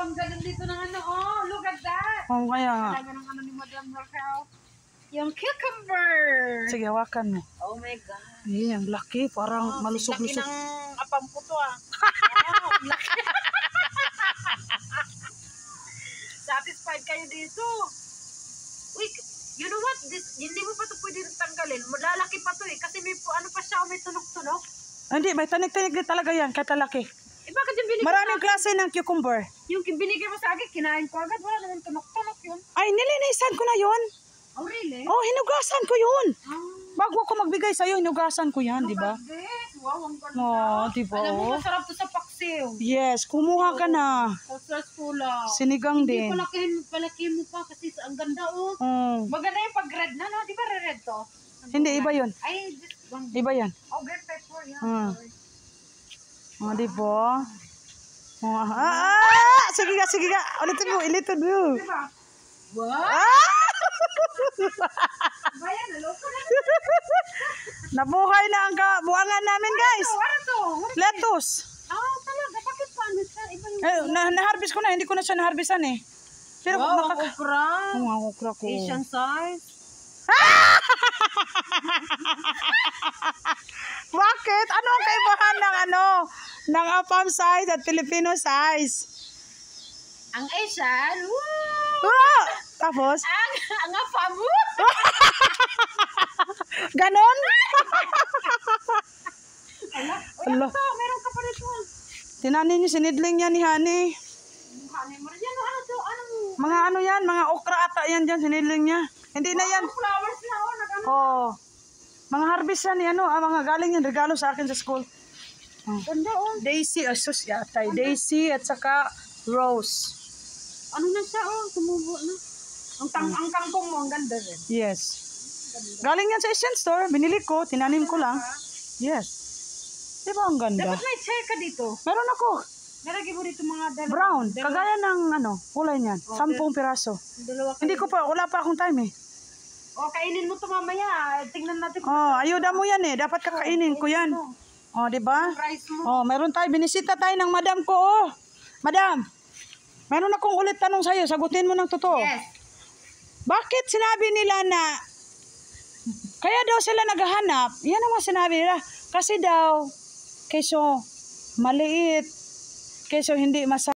ang galing dito ng ano. Oh, look at that. Oh, kaya nga. Talaga ng ano ni Madam Raquel. Yung cucumber. Sige, hawakan mo. Oh my God. Eh, ang laki. Parang malusog-lusog. Laki ng apam ko to ah. Ang laki. Satisfied kayo dito. Uy, you know what? Hindi mo pa ito pwede tanggalin. Malalaki pa to eh. Kasi may ano pa siya, may tunog-tunog. Hindi, may tanik-tanik din talaga yan. Kahit laki. Eh bakit yung binigay Maraming klase ng cucumber. Yung binigay mo sa akin, kinain ko agad. Wala naman tunog-tunog yun. Ay, nilinisan ko na yun. Oh, really? Oh, hinugasan ko yun. Ah. Bago ako magbigay sa'yo, hinugasan ko yan, di ba? Wow, ang ganda. Oh, di ba? Alam mo, masarap to sa paksiw. Yes, kumuha ka na. Sa Sinigang Hindi din. ko palaki mo pa kasi ang ganda oh. Maganda yung pag-red na, no? Di ba red to? Hindi, iba yun. Ay, this one. Iba yan. Oh, green pepper yan. Sorry. Oh, di ba? Oh, sige ka. Ulitin mo. Diba? What? Bayan, naloko na. Nabuhay na ang buwangan namin, guys. Ano to? Lettuce. Talaga. Bakit paano siya? Iba yung... Na-harvest ko na. Hindi ko na siya na-harvestan eh. Pero wow, ang okra. ang okra ko. Asian size. Bakit? Ano ang kaibahan ng Apam size at Filipino size? Ang Asian, woo! Tapos? Ang Apam, Ganon? Ala, Ala. meron ka pa rito. Tinanin niyo, sinidling niya ni Honey. Honey mo rin yan, ano to? Mga ano yan, mga okra ata yan dyan, sinidling niya. Hindi na yan. Flowers na, nag-ano. Oh. Mga harvest yan ni mga galing yan, regalo sa akin sa school. Ganda, Daisy, asus yatay. Daisy at saka Rose. Ano na siya, tumubo na. Ang kangkong mo, ang ganda rin. Yes. Galing yan sa Asian store, binili ko, tinanim ko lang. Yes. Di ba ang ganda? Dapat may chair ka dito. Meron ako. Nalagay mo dito mga dalawa. Brown. Kagaya ng kulay niyan. 10 piraso. Dalawa Hindi ko pa, wala pa akong time eh. Kainin mo to mamaya. Tingnan natin. Ayuda mo yan eh. Dapat kakainin ko yan. Di ba? Rice mo. Meron tayo. Binisita tayo ng madam ko. Madam, meron akong ulit tanong sa'yo. Sagutin mo ng totoo. Yes. Bakit sinabi nila na kaya daw sila naghahanap? Yan ang mga sinabi nila. Kasi daw, keso maliit, keso hindi masarap.